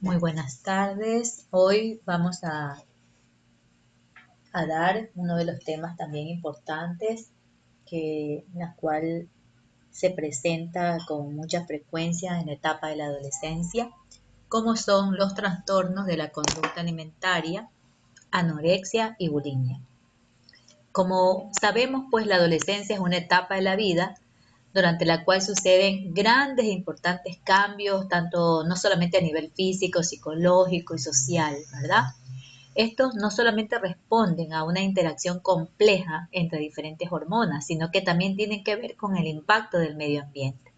Muy buenas tardes. Hoy vamos a dar uno de los temas también importantes la cual se presenta con mucha frecuencia en la etapa de la adolescencia, como son los trastornos de la conducta alimentaria, anorexia y bulimia. Como sabemos, pues la adolescencia es una etapa de la vida durante la cual suceden grandes e importantes cambios, tanto no solamente a nivel físico, psicológico y social, ¿verdad? Estos no solamente responden a una interacción compleja entre diferentes hormonas, sino que también tienen que ver con el impacto del medio ambiente.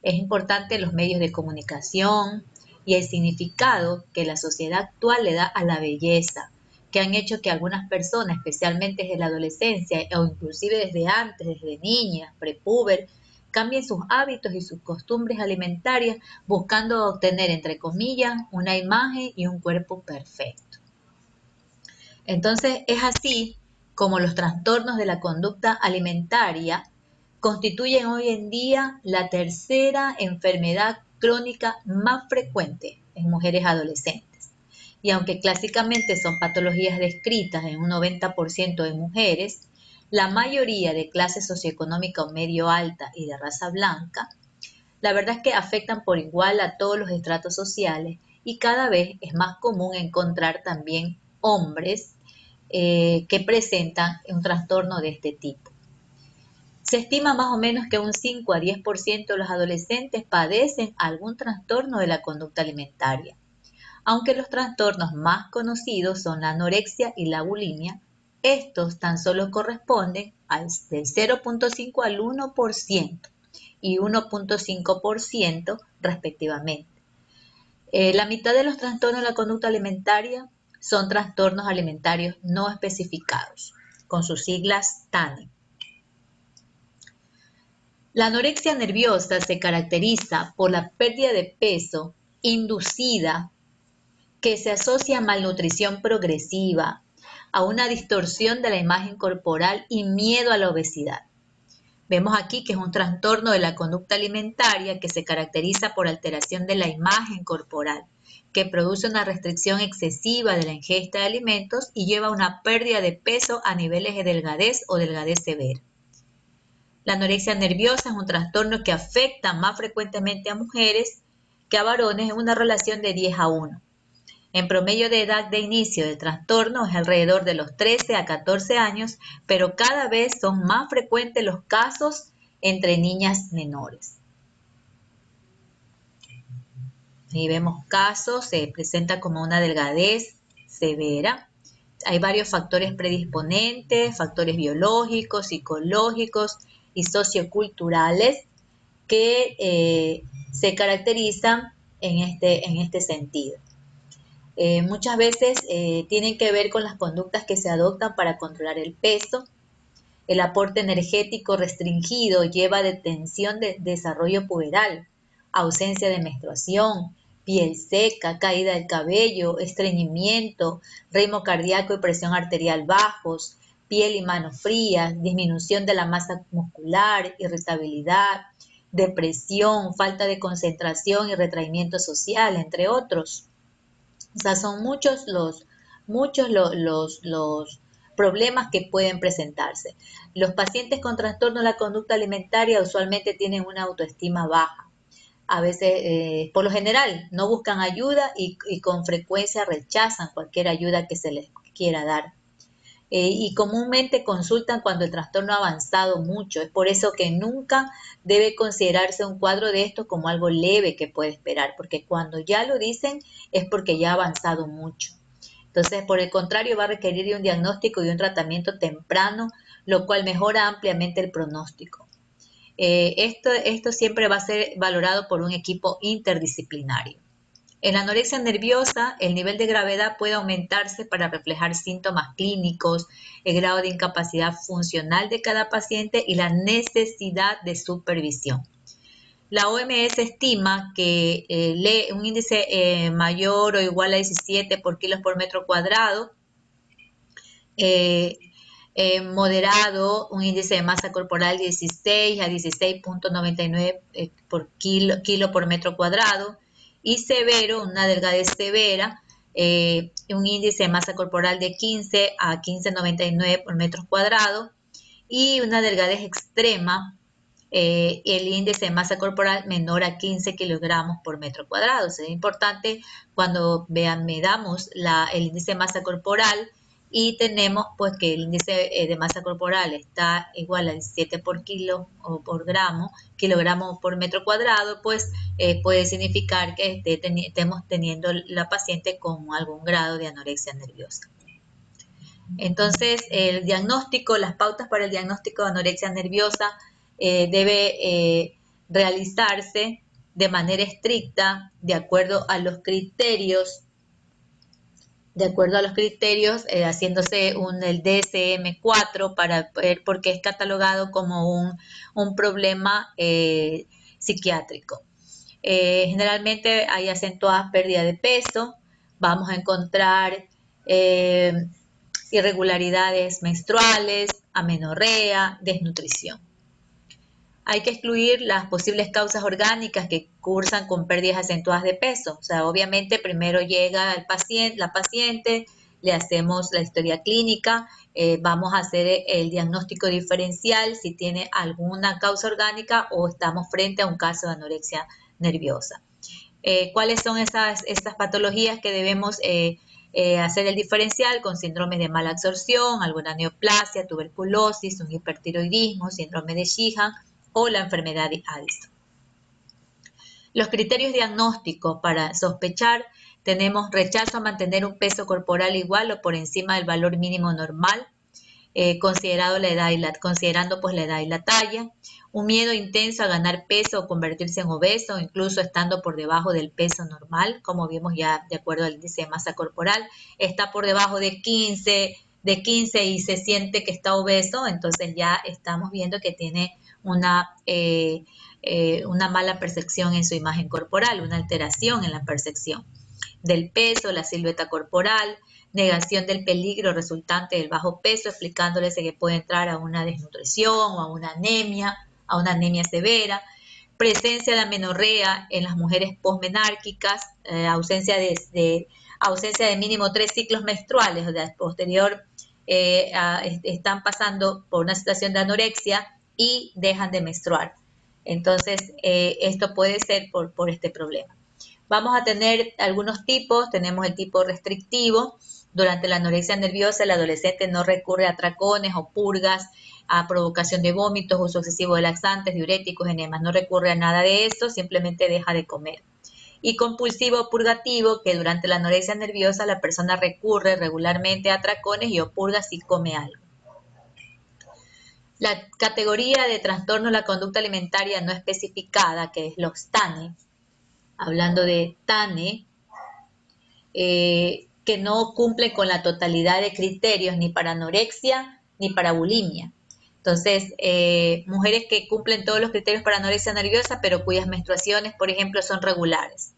Es importante los medios de comunicación y el significado que la sociedad actual le da a la belleza, que han hecho que algunas personas, especialmente desde la adolescencia o inclusive desde antes, desde niñas, prepúber, cambien sus hábitos y sus costumbres alimentarias buscando obtener, entre comillas, una imagen y un cuerpo perfecto. Entonces, es así como los trastornos de la conducta alimentaria constituyen hoy en día la tercera enfermedad crónica más frecuente en mujeres adolescentes. Y aunque clásicamente son patologías descritas en un 90% de mujeres, la mayoría de clase socioeconómica o medio alta y de raza blanca, la verdad es que afectan por igual a todos los estratos sociales y cada vez es más común encontrar también hombres que presentan un trastorno de este tipo. Se estima más o menos que un 5 a 10% de los adolescentes padecen algún trastorno de la conducta alimentaria, aunque los trastornos más conocidos son la anorexia y la bulimia. Estos tan solo corresponden del 0,5 al 1% y 1,5% respectivamente. La mitad de los trastornos de la conducta alimentaria son trastornos alimentarios no especificados, con sus siglas TANI. La anorexia nerviosa se caracteriza por la pérdida de peso inducida que se asocia a malnutrición progresiva, a una distorsión de la imagen corporal y miedo a la obesidad. Vemos aquí que es un trastorno de la conducta alimentaria que se caracteriza por alteración de la imagen corporal, que produce una restricción excesiva de la ingesta de alimentos y lleva a una pérdida de peso a niveles de delgadez o delgadez severa. La anorexia nerviosa es un trastorno que afecta más frecuentemente a mujeres que a varones en una relación de 10 a 1. En promedio de edad de inicio del trastorno es alrededor de los 13 a 14 años, pero cada vez son más frecuentes los casos entre niñas menores. Y vemos casos, se presenta como una delgadez severa. Hay varios factores predisponentes, factores biológicos, psicológicos y socioculturales que se caracterizan en este sentido. Muchas veces tienen que ver con las conductas que se adoptan para controlar el peso. El aporte energético restringido lleva a detención de desarrollo puberal, ausencia de menstruación, piel seca, caída del cabello, estreñimiento, ritmo cardíaco y presión arterial bajos, piel y manos frías, disminución de la masa muscular, irritabilidad, depresión, falta de concentración y retraimiento social, entre otros. O sea, son muchos los problemas que pueden presentarse. Los pacientes con trastorno de la conducta alimentaria usualmente tienen una autoestima baja. A veces, por lo general, no buscan ayuda y con frecuencia rechazan cualquier ayuda que se les quiera dar. Y comúnmente consultan cuando el trastorno ha avanzado mucho. Es por eso que nunca debe considerarse un cuadro de esto como algo leve que puede esperar, porque cuando ya lo dicen es porque ya ha avanzado mucho. Entonces, por el contrario, va a requerir de un diagnóstico y un tratamiento temprano, lo cual mejora ampliamente el pronóstico. Esto siempre va a ser valorado por un equipo interdisciplinario. En la anorexia nerviosa, el nivel de gravedad puede aumentarse para reflejar síntomas clínicos, el grado de incapacidad funcional de cada paciente y la necesidad de supervisión. La OMS estima que un índice mayor o igual a 17 por kilos por metro cuadrado, eh, moderado, un índice de masa corporal 16 a 16,99 por kilo por metro cuadrado, y severo, una delgadez severa, un índice de masa corporal de 15 a 15,99 por metro cuadrado, y una delgadez extrema, el índice de masa corporal menor a 15 kilogramos por metro cuadrado. O sea, es importante cuando medamos el índice de masa corporal y tenemos pues que el índice de masa corporal está igual a 17 por kilo o por kilogramos por metro cuadrado, pues puede significar que estemos teniendo la paciente con algún grado de anorexia nerviosa. Entonces, el diagnóstico, las pautas para el diagnóstico de anorexia nerviosa debe realizarse de manera estricta, haciéndose el DSM-4 para ver, porque es catalogado como un problema psiquiátrico. Generalmente hay acentuadas pérdidas de peso, vamos a encontrar irregularidades menstruales, amenorrea, desnutrición. Hay que excluir las posibles causas orgánicas que cursan con pérdidas acentuadas de peso. O sea, obviamente primero llega la paciente, le hacemos la historia clínica, vamos a hacer el diagnóstico diferencial si tiene alguna causa orgánica o estamos frente a un caso de anorexia nerviosa. ¿Cuáles son estas patologías que debemos hacer el diferencial? Con síndromes de mala absorción, alguna neoplasia, tuberculosis, un hipertiroidismo, síndrome de Sheehan o la enfermedad de Addison. Los criterios diagnósticos para sospechar: tenemos rechazo a mantener un peso corporal igual o por encima del valor mínimo normal, considerando pues la edad y la talla, un miedo intenso a ganar peso o convertirse en obeso, incluso estando por debajo del peso normal, como vimos ya de acuerdo al índice de masa corporal, está por debajo de 15 y se siente que está obeso, entonces ya estamos viendo que tiene una mala percepción en su imagen corporal, una alteración en la percepción del peso, la silueta corporal, negación del peligro resultante del bajo peso, explicándoles que puede entrar a una desnutrición o a una anemia severa, presencia de amenorrea en las mujeres posmenárquicas, ausencia de mínimo 3 ciclos menstruales, o sea, posterior están pasando por una situación de anorexia y dejan de menstruar. Entonces, esto puede ser por este problema. Vamos a tener algunos tipos. Tenemos el tipo restrictivo. Durante la anorexia nerviosa, el adolescente no recurre a atracones o purgas, a provocación de vómitos, uso excesivo de laxantes, diuréticos, enemas. No recurre a nada de esto, simplemente deja de comer. Y compulsivo purgativo, que durante la anorexia nerviosa la persona recurre regularmente a atracones y o purgas si come algo. La categoría de trastorno de la conducta alimentaria no especificada, que es los TANE, hablando de TANE, que no cumplen con la totalidad de criterios ni para anorexia ni para bulimia. Entonces, mujeres que cumplen todos los criterios para anorexia nerviosa, pero cuyas menstruaciones, por ejemplo, son regulares.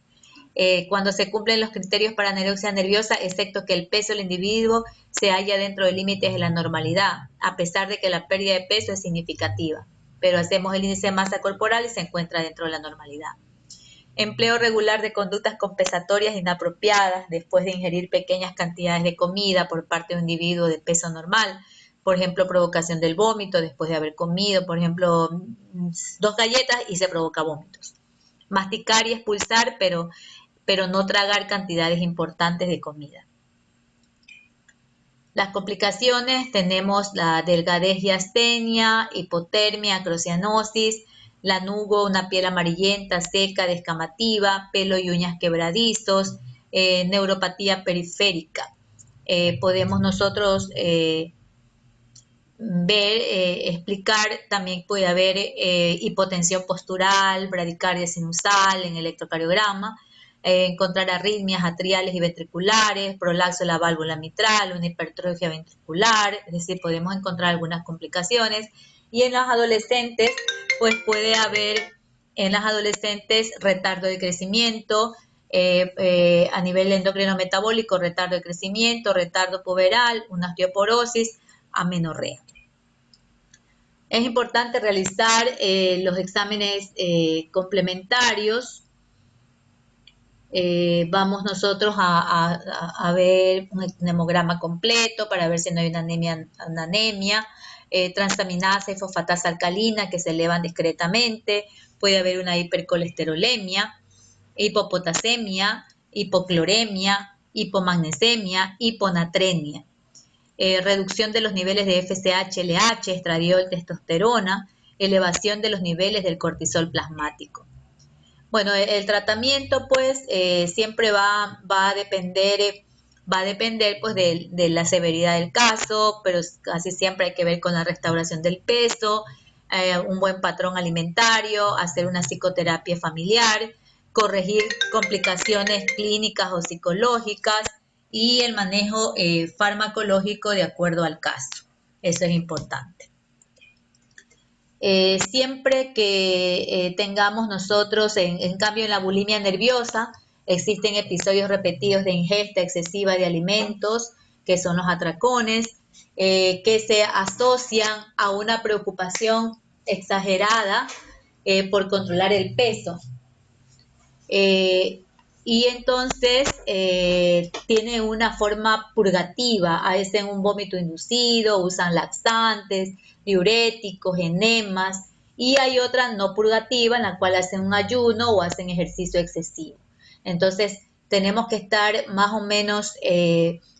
Cuando se cumplen los criterios para anorexia nerviosa, excepto que el peso del individuo se halla dentro de límites de la normalidad, a pesar de que la pérdida de peso es significativa. Pero hacemos el índice de masa corporal y se encuentra dentro de la normalidad. Empleo regular de conductas compensatorias inapropiadas después de ingerir pequeñas cantidades de comida por parte de un individuo de peso normal. Por ejemplo, provocación del vómito después de haber comido, por ejemplo, 2 galletas y se provoca vómitos. Masticar y expulsar, pero no tragar cantidades importantes de comida. Las complicaciones: tenemos la delgadez y astenia, hipotermia, acrocianosis, lanugo, una piel amarillenta, seca, descamativa, pelo y uñas quebradizos, neuropatía periférica. Podemos nosotros explicar, también puede haber hipotensión postural, bradicardia sinusal en electrocardiograma, encontrar arritmias atriales y ventriculares, prolapso de la válvula mitral, una hipertrofia ventricular, es decir, podemos encontrar algunas complicaciones. Y en los adolescentes, pues puede haber en las adolescentes retardo de crecimiento, a nivel endocrino metabólico, retardo de crecimiento, retardo puberal, una osteoporosis, amenorrea. Es importante realizar los exámenes complementarios Vamos nosotros a ver un hemograma completo para ver si no hay una anemia, transaminasa y fosfatasa alcalina que se elevan discretamente, puede haber una hipercolesterolemia, hipopotasemia, hipocloremia, hipomagnesemia, hiponatremia, reducción de los niveles de FSH, LH, estradiol, testosterona, elevación de los niveles del cortisol plasmático. Bueno, el tratamiento pues siempre va a depender pues de la severidad del caso, pero casi siempre hay que ver con la restauración del peso, un buen patrón alimentario, hacer una psicoterapia familiar, corregir complicaciones clínicas o psicológicas y el manejo farmacológico de acuerdo al caso. Eso es importante. Siempre que tengamos nosotros, en cambio en la bulimia nerviosa, existen episodios repetidos de ingesta excesiva de alimentos, que son los atracones, que se asocian a una preocupación exagerada por controlar el peso. Eh, y entonces tiene una forma purgativa, hacen un vómito inducido, usan laxantes, diuréticos, enemas, y hay otra no purgativa en la cual hacen un ayuno o hacen ejercicio excesivo. Entonces tenemos que estar más o menos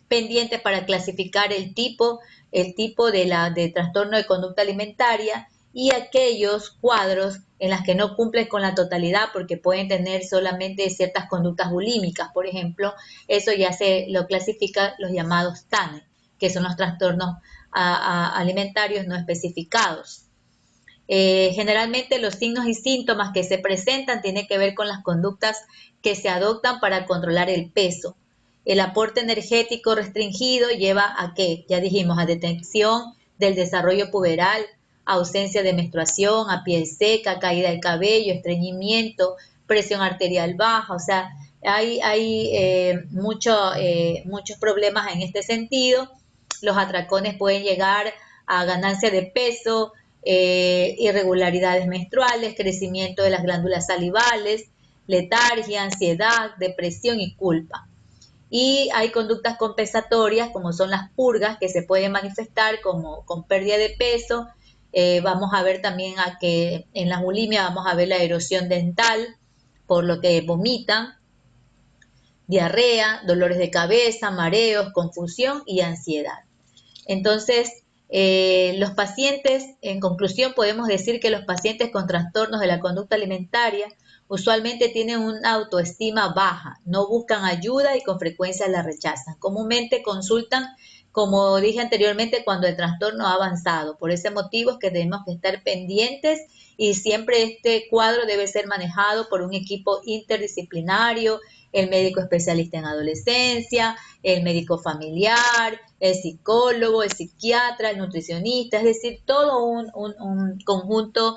pendientes para clasificar el tipo de trastorno de conducta alimentaria y aquellos cuadros en las que no cumplen con la totalidad porque pueden tener solamente ciertas conductas bulímicas, por ejemplo, eso ya se lo clasifica los llamados TANE, que son los trastornos alimentarios no especificados. Generalmente los signos y síntomas que se presentan tienen que ver con las conductas que se adoptan para controlar el peso. El aporte energético restringido lleva a qué, ya dijimos, a detección del desarrollo puberal, ausencia de menstruación, a piel seca, caída del cabello, estreñimiento, presión arterial baja, o sea, hay muchos problemas en este sentido. Los atracones pueden llegar a ganancia de peso, irregularidades menstruales, crecimiento de las glándulas salivales, letargia, ansiedad, depresión y culpa. Y hay conductas compensatorias como son las purgas que se pueden manifestar como con pérdida de peso. Vamos a ver también a que en la bulimia vamos a ver la erosión dental por lo que vomitan, diarrea, dolores de cabeza, mareos, confusión y ansiedad. Entonces, los pacientes, en conclusión, podemos decir que los pacientes con trastornos de la conducta alimentaria usualmente tienen una autoestima baja, no buscan ayuda y con frecuencia la rechazan. Comúnmente consultan, como dije anteriormente, cuando el trastorno ha avanzado. Por ese motivo es que tenemos que estar pendientes y siempre este cuadro debe ser manejado por un equipo interdisciplinario, el médico especialista en adolescencia, el médico familiar, el psicólogo, el psiquiatra, el nutricionista, es decir, todo un conjunto,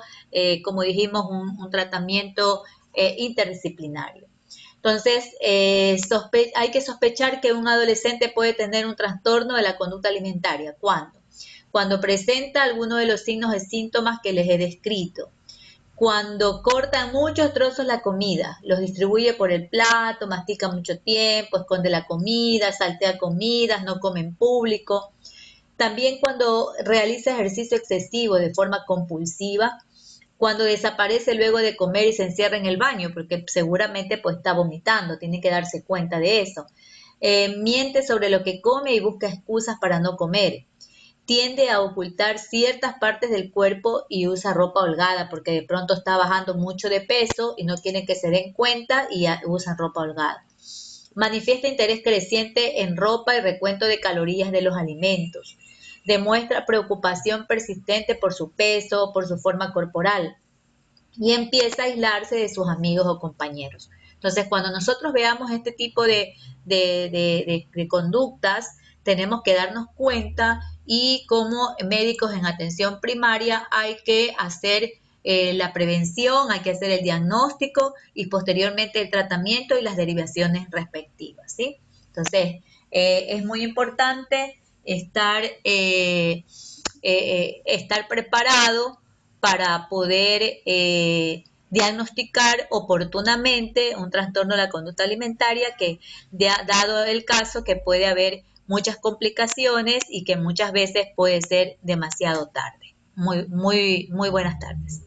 como dijimos, un tratamiento interdisciplinario. Entonces, hay que sospechar que un adolescente puede tener un trastorno de la conducta alimentaria. ¿Cuándo? Cuando presenta alguno de los signos y síntomas que les he descrito. Cuando corta muchos trozos la comida, los distribuye por el plato, mastica mucho tiempo, esconde la comida, saltea comidas, no come en público. También cuando realiza ejercicio excesivo de forma compulsiva, cuando desaparece luego de comer y se encierra en el baño, porque seguramente pues está vomitando, tiene que darse cuenta de eso. Miente sobre lo que come y busca excusas para no comer. Tiende a ocultar ciertas partes del cuerpo y usa ropa holgada porque de pronto está bajando mucho de peso y no quieren que se den cuenta y usan ropa holgada. Manifiesta interés creciente en ropa y recuento de calorías de los alimentos. Demuestra preocupación persistente por su peso, por su forma corporal y empieza a aislarse de sus amigos o compañeros. Entonces, cuando nosotros veamos este tipo de conductas, tenemos que darnos cuenta y como médicos en atención primaria hay que hacer la prevención, hay que hacer el diagnóstico y posteriormente el tratamiento y las derivaciones respectivas, ¿sí? Entonces, es muy importante estar preparado para poder diagnosticar oportunamente un trastorno de la conducta alimentaria que, dado el caso, que puede haber muchas complicaciones y que muchas veces puede ser demasiado tarde. Muy buenas tardes.